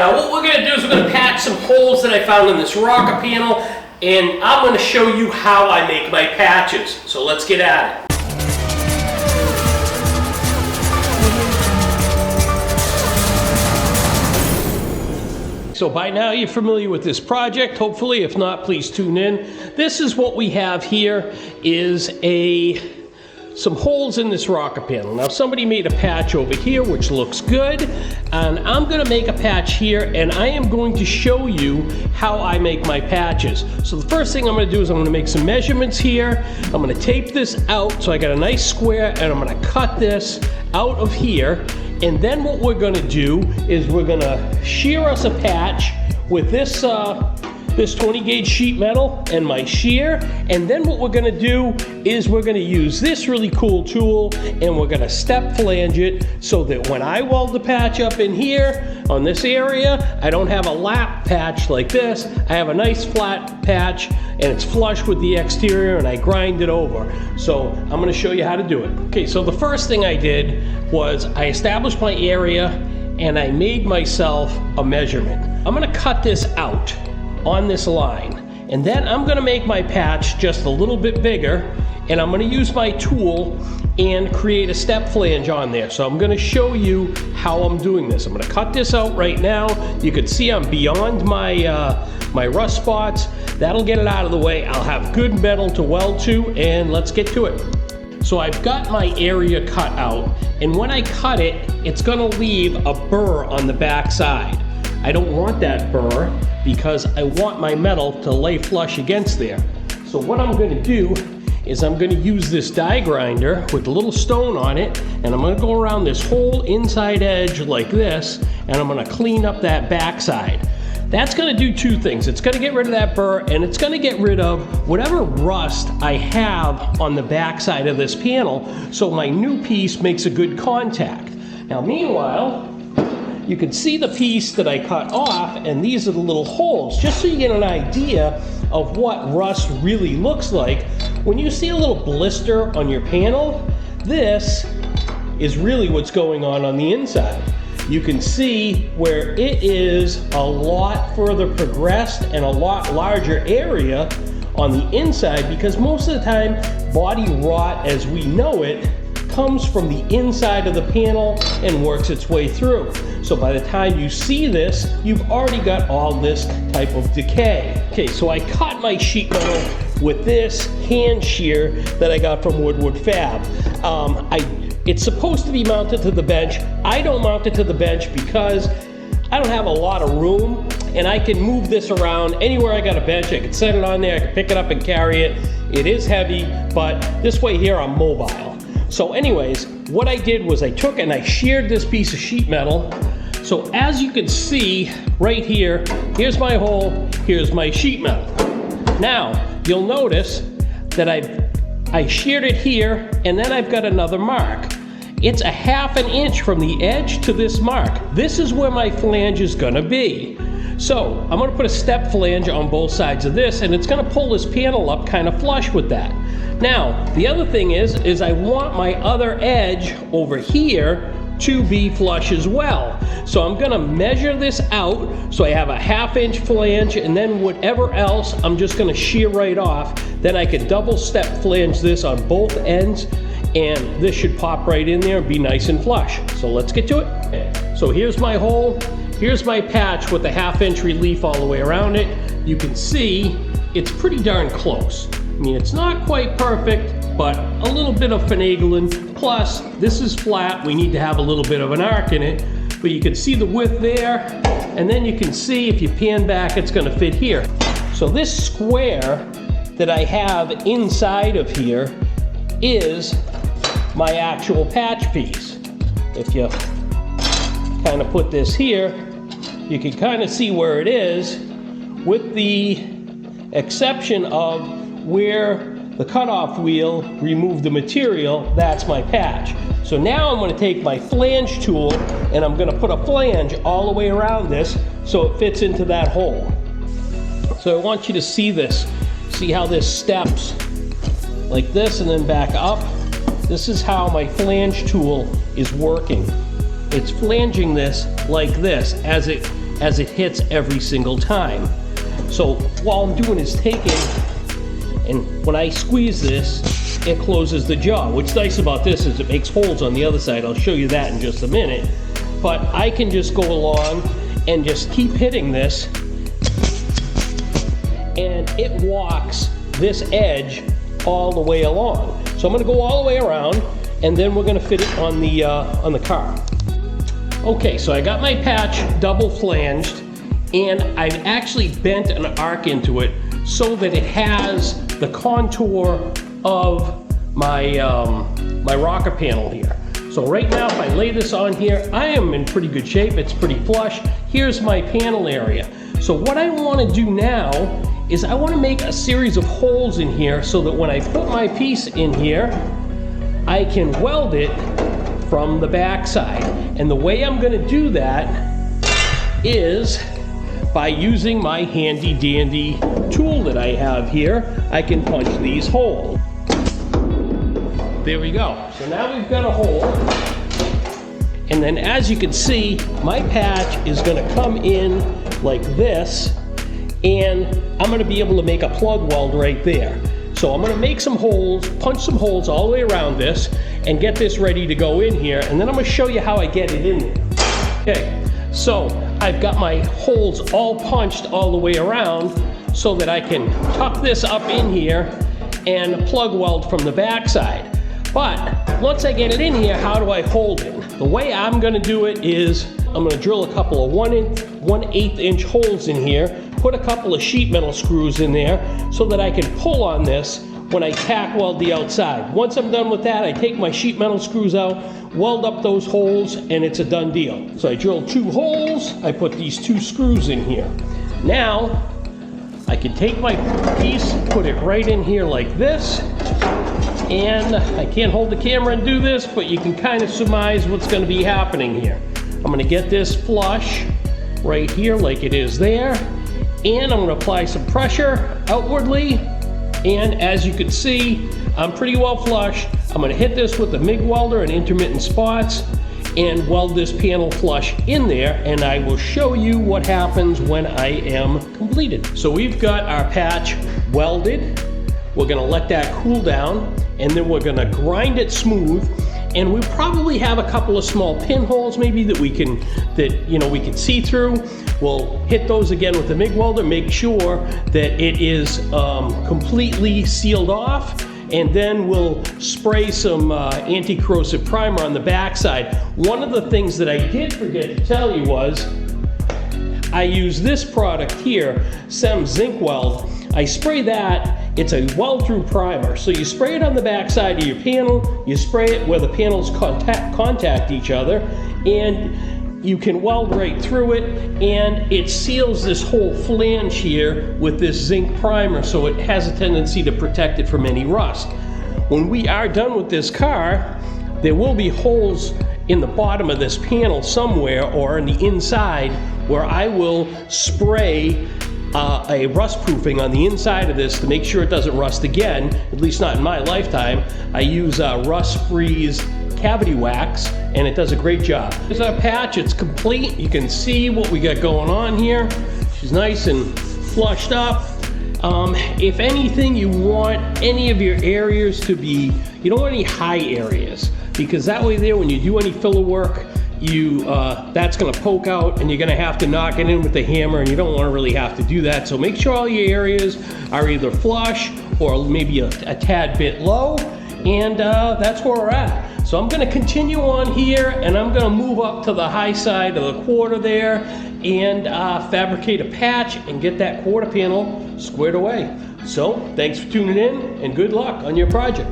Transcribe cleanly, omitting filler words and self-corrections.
Now what we're going to do is we're going to patch some holes that I found in this rocker panel, and I'm going to show you how I make my patches. So let's get at it. So by now you're familiar with this project, hopefully. If not, please tune in. This is what we have here, is some holes in this rocker panel. Now somebody made a patch over here which looks good, and I'm going to make a patch here, and I am going to show you how I make my patches. So the first thing I'm going to do is I'm going to make some measurements here. I'm going to tape this out so I got a nice square, and I'm going to cut this out of here. And then what we're going to do is we're going to shear us a patch with this 20 gauge sheet metal and my shear. And then what we're going to do is we're going to use this really cool tool, and we're going to step flange it so that when I weld the patch up in here on this area, I don't have a lap patch like this. I have a nice flat patch, and it's flush with the exterior, and I grind it over. So I'm going to show you how to do it. Okay, so the first thing I did was I established my area, and I made myself a measurement. I'm going to cut this out on this line, and then I'm going to make my patch just a little bit bigger, and I'm going to use my tool and create a step flange on there. So I'm going to show you how I'm doing this. I'm going to cut this out right now. You can see I'm beyond my my rust spots. That'll get it out of the way. I'll have good metal to weld to, and let's get to it. So I've got my area cut out, and when I cut it, it's going to leave a burr on the back side. I don't want that burr because I want my metal to lay flush against there. So what I'm going to do is I'm going to use this die grinder with a little stone on it, and I'm going to go around this whole inside edge like this, and I'm going to clean up that back side. That's going to do two things. It's going to get rid of that burr, and it's going to get rid of whatever rust I have on the back side of this panel, so my new piece makes a good contact. Now meanwhile, you can see the piece that I cut off, and these are the little holes, just so you get an idea of what rust really looks like. When you see a little blister on your panel, this is really what's going on the inside. You can see where it is a lot further progressed and a lot larger area on the inside, because most of the time body rot as we know it comes from the inside of the panel and works its way through. So by the time you see this, you've already got all this type of decay. Okay, so I cut my sheet metal with this hand shear that I got from Woodward Fab. It's supposed to be mounted to the bench. I don't mount it to the bench because I don't have a lot of room, and I can move this around anywhere I got a bench. I can set it on there, I can pick it up and carry it. It is heavy, but this way here I'm mobile. So anyways, what I did was I took and I sheared this piece of sheet metal. So as you can see right here, here's my hole, here's my sheet metal. Now, you'll notice that I sheared it here, and then I've got another mark. It's a 1/2 inch from the edge to this mark. This is where my flange is gonna be. So I'm gonna put a step flange on both sides of this, and it's gonna pull this panel up kind of flush with that. Now, the other thing is I want my other edge over here to be flush as well. So I'm gonna measure this out so I have a 1/2 inch flange, and then whatever else I'm just gonna shear right off. Then I can double step flange this on both ends, and this should pop right in there and be nice and flush. So let's get to it. So here's my hole, here's my patch with the 1/2 inch relief all the way around it. You can see it's pretty darn close. I mean, it's not quite perfect, but a little bit of finagling. Plus, this is flat. We need to have a little bit of an arc in it, but you can see the width there, and then you can see if you pan back, it's gonna fit here. So this square that I have inside of here is my actual patch piece. If you kind of put this here, you can kind of see where it is, with the exception of where the cutoff wheel removed the material. That's my patch. So now I'm going to take my flange tool, and I'm going to put a flange all the way around this so it fits into that hole. So I want you to see this. See how this steps like this and then back up. This is how my flange tool is working. It's flanging this like this as it as it hits every single time. So what I'm doing is taking, and when I squeeze this, it closes the jaw. What's nice about this is it makes holes on the other side. I'll show you that in just a minute. But I can just go along and just keep hitting this, and it walks this edge all the way along. So I'm gonna go all the way around, and then we're gonna fit it on the car. Okay, so I got my patch double flanged, and I've actually bent an arc into it so that it has the contour of my my rocker panel here. So right now, if I lay this on here, I am in pretty good shape. It's pretty flush. Here's my panel area. So what I want to do now is I want to make a series of holes in here so that when I put my piece in here, I can weld it from the back side. And the way I'm going to do that is by using my handy dandy tool that I have here. I can punch these holes. There we go. So now we've got a hole. And then as you can see, my patch is going to come in like this, and I'm going to be able to make a plug weld right there. So I'm going to make some holes, punch some holes all the way around this, and get this ready to go in here, and then I'm going to show you how I get it in there. Okay, so I've got my holes all punched all the way around so that I can tuck this up in here and plug weld from the back side. But once I get it in here, how do I hold it? The way I'm going to do it is I'm going to drill a couple of 1/8 inch holes in here, put a couple of sheet metal screws in there so that I can pull on this when I tack weld the outside. Once I'm done with that, I take my sheet metal screws out, weld up those holes, and it's a done deal. So I drilled 2 holes, I put these 2 screws in here. Now, I can take my piece, put it right in here like this, and I can't hold the camera and do this, but you can kind of surmise what's going to be happening here. I'm going to get this flush right here like it is there, and I'm going to apply some pressure outwardly, and as you can see, I'm pretty well flush. I'm going to hit this with a MIG welder in intermittent spots and weld this panel flush in there, and I will show you what happens when I am completed. So we've got our patch welded. We're going to let that cool down, and then we're going to grind it smooth, and we probably have a couple of small pinholes maybe that we can see through. We'll hit those again with the MIG welder, make sure that it is completely sealed off, and then we'll spray some anti-corrosive primer on the backside. One of the things that I did forget to tell you was I use this product here, SEM Zinc Weld. I spray that. It's a Weld Thru Primer. So you spray it on the back side of your panel, you spray it where the panels contact each other, and you can weld right through it, and it seals this whole flange here with this zinc primer, so it has a tendency to protect it from any rust. When we are done with this car, there will be holes in the bottom of this panel somewhere, or in the inside, where I will spray a rustproofing on the inside of this to make sure it doesn't rust again, at least not in my lifetime. I use Rust Freeze cavity wax, and it does a great job. Here's our patch, it's complete. You can see what we got going on here. She's nice and flushed up. If anything, you want any of your areas to be, you don't want any high areas, because that way there, when you do any filler work, that's going to poke out, and you're going to have to knock it in with the hammer, and you don't want to really have to do that. So make sure all your areas are either flush or maybe a tad bit low, and that's where we're at. So I'm going to continue on here, and I'm going to move up to the high side of the quarter there and fabricate a patch and get that quarter panel squared away. So thanks for tuning in, and good luck on your project.